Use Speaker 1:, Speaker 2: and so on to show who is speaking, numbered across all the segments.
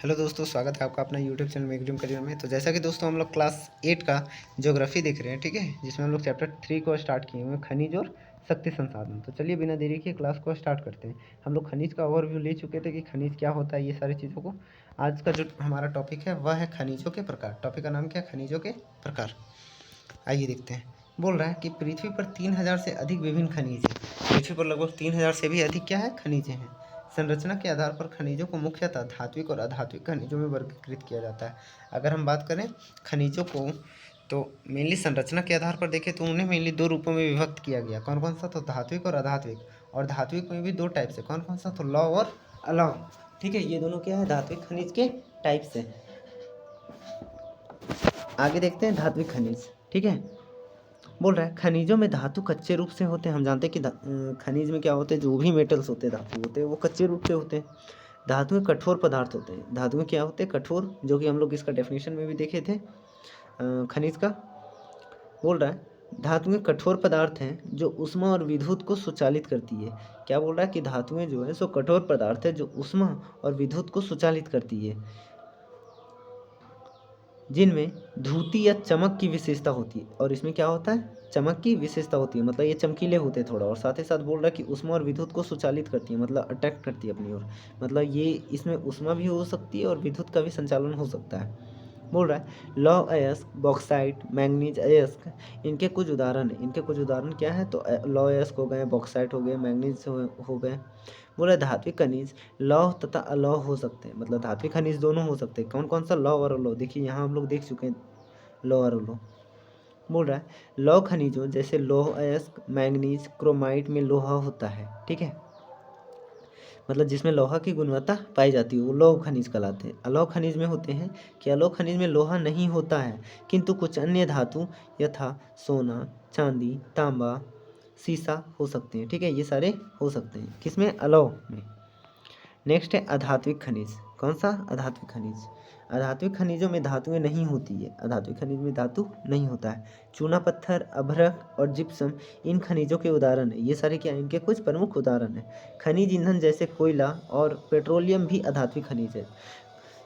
Speaker 1: Hello दोस्तों, स्वागत है आपका अपना यूट्यूब चैनल मेगड्रीम करियर में। तो जैसा कि दोस्तों हम लोग क्लास 8 का ज्योग्राफी देख रहे हैं, ठीक है, जिसमें हम लोग चैप्टर 3 को स्टार्ट किए हुए हैं, खनिज और शक्ति संसाधन। तो चलिए बिना देरी के क्लास को स्टार्ट करते हैं। हम लोग खनिज का ओवरव्यू ले चुके थे कि खनिज क्या होता है, ये सारी चीज़ों को। आज का जो हमारा टॉपिक है वह है खनिजों के प्रकार। टॉपिक का नाम क्या है? खनिजों के प्रकार। आइए देखते हैं। बोल रहा है कि पृथ्वी पर 3000 से अधिक विभिन्न खनिज हैं। पृथ्वी पर लगभग 3000 से भी अधिक क्या है? खनिजें हैं। संरचना के आधार पर खनिजों को मुख्यतः धात्विक और अधात्विक खनिजों में वर्गीकृत किया जाता है। अगर हम बात करें खनिजों को, तो मेनली संरचना के आधार पर देखें तो उन्हें मेनली दो रूपों में विभक्त किया गया। कौन कौन सा? तो धात्विक और अधात्विक। और धात्विक में भी दो टाइप से। कौन कौन सा? तो लौह और अलौह। ठीक है, ये दोनों क्या है? धात्विक खनिज के टाइप से। आगे देखते हैं धात्विक खनिज। ठीक है, बोल रहा है खनिजों में धातु कच्चे रूप से होते हैं। हम जानते हैं कि खनिज में क्या होते हैं, जो भी मेटल्स होते हैं, धातु होते हैं, वो कच्चे रूप से होते हैं। धातुएं कठोर पदार्थ होते हैं। धातुएं क्या होते हैं? कठोर, जो कि हम लोग इसका डेफिनेशन में भी देखे थे खनिज का। बोल रहा है धातुएं कठोर पदार्थ हैं जो ऊष्मा और विद्युत को सुचालित करती है। क्या बोल रहा है कि धातुएं जो है सो कठोर पदार्थ है जो ऊष्मा और विद्युत को सुचालित करती है, जिनमें धूति या चमक की विशेषता होती है। और इसमें क्या होता है? चमक की विशेषता होती है, मतलब ये चमकीले होते हैं थोड़ा। और साथ ही साथ बोल रहा है कि ऊष्मा और विद्युत को सुचालित करती है, मतलब अट्रैक्ट करती है अपनी ओर। मतलब ये इसमें ऊष्मा भी हो सकती है और विद्युत का भी संचालन हो सकता है। बोल रहा है लौह अयस्क, बॉक्साइट, मैंगनीज अयस्क, इनके कुछ उदाहरण हैं। इनके कुछ उदाहरण क्या है? तो लौह अयस्क हो गए, बॉक्साइट हो गए, मैंगनीज हो गए। बोला धात्विक खनिज लौह तथा अलौह हो सकते हैं, मतलब धात्विक खनिज दोनों हो सकते हैं। कौन कौन सा? लौह और अलौह। देखिए यहाँ हम लोग देख चुके हैं लौह और अलौह। बोल रहा है लौह खनिजों जैसे लौह अयस्क, मैंगनीज, क्रोमाइट में लोहा होता है। ठीक है, मतलब जिसमें लोहा की गुणवत्ता पाई जाती है वो लौह खनिज कहलाते हैं। अलौह खनिज में होते हैं कि अलौह खनिज में लोहा नहीं होता है, किंतु कुछ अन्य धातु यथा सोना, चांदी, तांबा, सीसा हो सकते हैं। ठीक है, ये सारे हो सकते हैं किसमें? अलौह में। नेक्स्ट है अधात्विक खनिज। कौन सा? अधात्विक खनिज। अधात्विक खनिजों में धातुएं नहीं होती है। अधात्विक खनिज में धातु नहीं होता है। चूना पत्थर, अभ्रक और जिप्सम इन खनिजों के उदाहरण है। ये सारे क्या? इनके कुछ प्रमुख उदाहरण है। खनिज ईंधन जैसे कोयला और पेट्रोलियम भी अधात्विक खनिज है।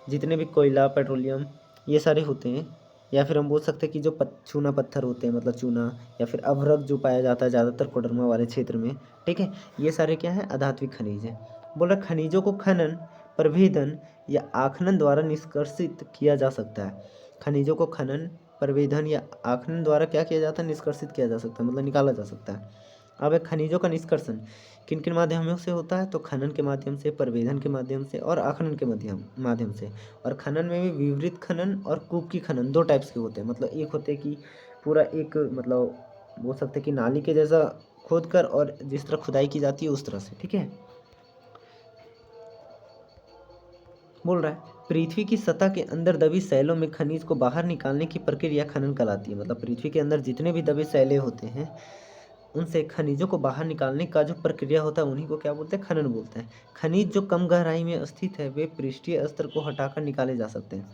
Speaker 1: जितने भी कोयला, पेट्रोलियम, ये सारे होते हैं। या फिर हम बोल सकते हैं कि जो चूना पत्थर होते हैं, मतलब चूना, या फिर अभ्रक जो पाया जाता है ज़्यादातर कोडरमा वाले क्षेत्र में। ठीक है, ये सारे क्या है? अधात्विक खनिज है। बोल रहा खनिजों को खनन, प्रभेदन या आखनन द्वारा निष्कर्षित किया जा सकता है। खनिजों को खनन, प्रभेदन या आखनन द्वारा क्या किया जाता है? निष्कर्षित किया जा सकता है, मतलब निकाला जा सकता है। अब एक खनिजों का निष्कर्षण किन किन माध्यमों से होता है? तो खनन के माध्यम से, प्रभेदन के माध्यम से और आखनन के माध्यम से। और खनन में भी विवृत खनन और कूपकी खनन दो टाइप्स के होते हैं। मतलब एक होते हैं कि पूरा एक, मतलब बोल सकते हैं कि नाली के जैसा खोद कर, और जिस तरह खुदाई की जाती है उस तरह से। ठीक है, बोल रहा है पृथ्वी की सतह के अंदर दबी शैलों में खनिज को बाहर निकालने की प्रक्रिया खनन कहलाती है। मतलब पृथ्वी के अंदर जितने भी दबे शैले होते हैं उनसे खनिजों को बाहर निकालने का जो प्रक्रिया होता है उन्हीं को क्या बोलते हैं? खनन बोलते हैं। खनिज जो कम गहराई में स्थित है वे पृष्ठीय स्तर को हटाकर निकाले जा सकते हैं।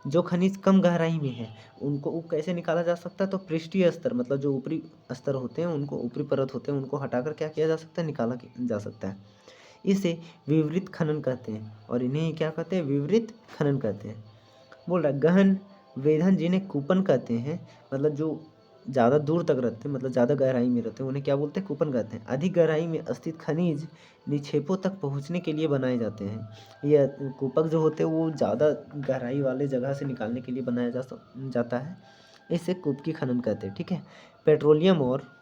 Speaker 1: जो खनिज कम गहराई में है उनको वो कैसे निकाला जा सकता है? तो पृष्ठीय स्तर, मतलब जो ऊपरी स्तर होते हैं उनको, ऊपरी परत होते हैं उनको हटाकर क्या किया जा सकता है? निकाला जा सकता है। इसे विवृत खनन कहते हैं। और इन्हें क्या कहते हैं? विवृत खनन कहते हैं। बोल रहा है गहन वेधन जिन्हें कूपन कहते हैं, मतलब जो ज़्यादा दूर तक रहते हैं, मतलब ज़्यादा गहराई में रहते हैं, उन्हें क्या बोलते हैं? कूपन कहते हैं। अधिक गहराई में स्थित खनिज निक्षेपों तक पहुंचने के लिए बनाए जाते हैं। ये कूपक जो होते हैं वो ज़्यादा गहराई वाले जगह से निकालने के लिए बनाया जाता है। इसे कूपकी खनन कहते हैं। ठीक है, पेट्रोलियम और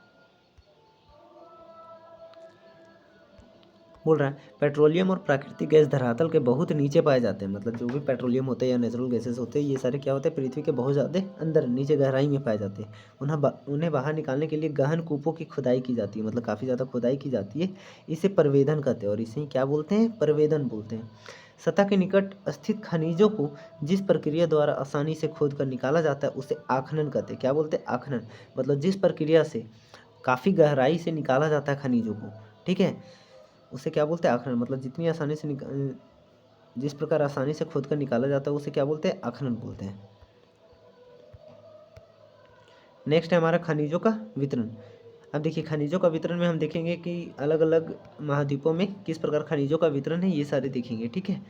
Speaker 1: बोल रहा है पेट्रोलियम और प्राकृतिक गैस धरातल के बहुत नीचे पाए जाते हैं। मतलब जो भी पेट्रोलियम होते हैं या नेचुरल गैसेस होते हैं, ये सारे क्या होते हैं? पृथ्वी के बहुत ज़्यादा अंदर नीचे गहराई में पाए जाते हैं। उन्हें बाहर निकालने के लिए गहन कूपों की खुदाई की जाती है, मतलब काफ़ी ज़्यादा खुदाई की जाती है। इसे प्रवेदन कहते हैं। और इसे क्या बोलते हैं? प्रवेदन बोलते हैं। सतह के निकट स्थित खनिजों को जिस प्रक्रिया द्वारा आसानी से खोद कर निकाला जाता है उसे आखनन कहते हैं। क्या बोलते हैं? आखनन। मतलब जिस प्रक्रिया से काफ़ी गहराई से निकाला जाता है खनिजों को, ठीक है, उसे क्या बोलते हैं? आखनन। मतलब जितनी आसानी से जिस प्रकार आसानी से खोद कर निकाला जाता है उसे क्या बोलते हैं? आखनन बोलते हैं। नेक्स्ट है हमारा खनिजों का वितरण। अब देखिए खनिजों का वितरण में हम देखेंगे कि अलग अलग महाद्वीपों में किस प्रकार खनिजों का वितरण है, ये सारे देखेंगे। ठीक है,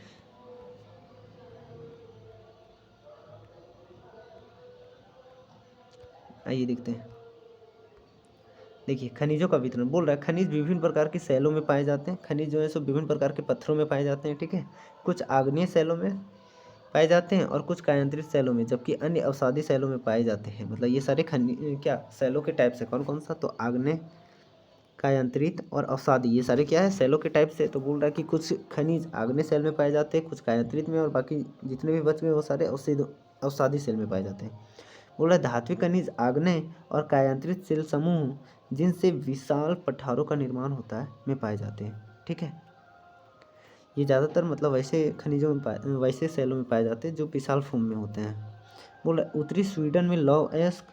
Speaker 1: आइए देखते हैं। देखिए खनिजों का वितरण बोल रहा है, खनिज विभिन्न प्रकार की शैलों में पाए जाते हैं। खनिज जो है सो विभिन्न प्रकार के पत्थरों में पाए जाते हैं, ठीक है। कुछ आग्नेय शैलों में पाए जाते हैं और कुछ कायांतरित शैलों में, जबकि अन्य अवसादी शैलों में पाए जाते हैं। मतलब ये सारे खनिज क्या शैलों के टाइप से कौन कौन सा, तो आग्नेय, कायांतरित और अवसादी, ये सारे क्या है शैलों के टाइप से। तो बोल रहा है कि कुछ खनिज आग्नेय शैल में पाए जाते हैं, कुछ कायांतरित में, और बाकी जितने भी बच गए वो सारे अवसादी शैल में पाए जाते हैं। बोल रहा है धात्विक खनिज आग्नेय और कायांतरित शैल समूह जिनसे विशाल पठारों का निर्माण होता है में पाए जाते हैं, ठीक है। ये ज़्यादातर मतलब वैसे खनिजों में वैसे शैलों में पाए जाते हैं जो विशाल फॉर्म में होते हैं। बोल रहा है उत्तरी स्वीडन में लॉएस्क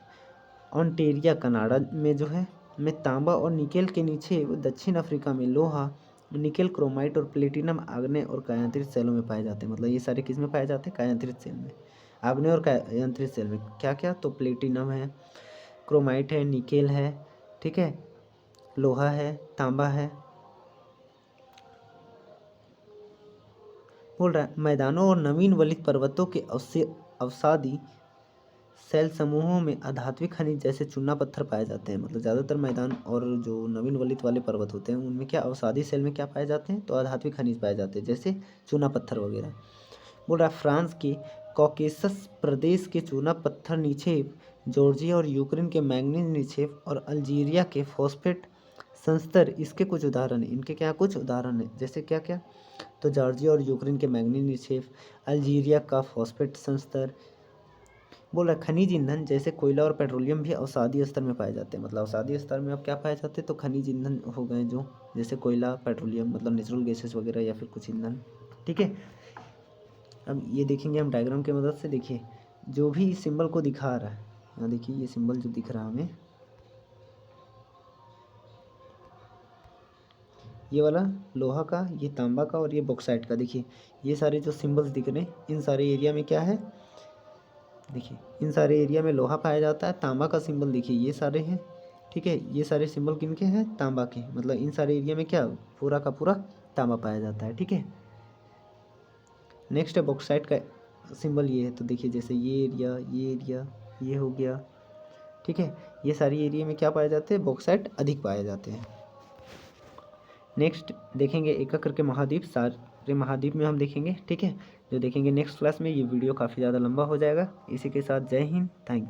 Speaker 1: ऑन्टेरिया कनाडा में जो है में तांबा और निकेल के नीचे, दक्षिण अफ्रीका में लोहा, निकेल, क्रोमाइट और प्लेटिनम आग्नेय और कायांतरित शैलों में पाए जाते हैं। मतलब ये सारे किस में पाए जाते हैं, कायांतरित शैल में। आग्नेय और कायांतरित शैल में क्या क्या, तो प्लेटिनम है, क्रोमाइट है, निकेल है, ठीक है, लोहा है, तांबा है। बोल रहा है मैदानों और नवीन वलित पर्वतों के अवसादी शैल समूहों में अधात्विक खनिज जैसे चूना पत्थर पाए जाते हैं। मतलब ज़्यादातर मैदान और जो नवीन वलित वाले पर्वत होते हैं उनमें क्या अवसादी शैल में क्या पाए जाते हैं, तो अधात्विक खनिज पाए जाते हैं जैसे चूना पत्थर वगैरह। बोल रहा है फ्रांस के कॉकेसस प्रदेश के चूना पत्थर निक्षेप, जॉर्जिया और यूक्रेन के मैंगनीज निक्षेप और अल्जीरिया के फॉस्फेट संस्तर इसके कुछ उदाहरण हैं। इनके क्या कुछ उदाहरण हैं, जैसे क्या क्या, तो जॉर्जिया और यूक्रेन के मैंगनीज निक्षेप, अल्जीरिया का फॉस्फेट संस्तर। बोल रहा है खनिज ईंधन जैसे कोयला और पेट्रोलियम भी अवसादी स्तर में पाए जाते हैं। मतलब अवसादी स्तर में अब क्या पाए जाते हैं, तो खनिज ईंधन हो गए जो जैसे कोयला, पेट्रोलियम, मतलब नेचुरल गैसेस वगैरह या फिर कुछ ईंधन, ठीक है। अब ये देखेंगे हम डायग्राम की मदद से। देखिए जो भी इस सिंबल को दिखा रहा है, यहाँ देखिए ये सिंबल जो दिख रहा है हमें, ये वाला लोहा का, ये तांबा का और ये बॉक्साइट का। देखिए ये सारे जो सिंबल्स दिख रहे हैं इन सारे एरिया में क्या है, देखिए इन सारे एरिया में लोहा पाया जाता है। तांबा का सिंबल देखिए ये सारे हैं, ठीक है। ये सारे सिंबल किनके हैं, तांबा के। मतलब इन सारे एरिया में क्या पूरा का पूरा तांबा पाया जाता है, ठीक है। नेक्स्ट है बॉक्साइट का सिंबल ये है, तो देखिए जैसे ये एरिया, ये एरिया, ये हो गया, ठीक है। ये सारी एरिया में क्या पाए जाते हैं, बॉक्साइट अधिक पाए जाते हैं। नेक्स्ट देखेंगे एक एक करके महाद्वीप, सारे महाद्वीप में हम देखेंगे, ठीक है। जो देखेंगे नेक्स्ट क्लास में। ये वीडियो काफ़ी ज़्यादा लंबा हो जाएगा। इसी के साथ जय हिंद, थैंक यू।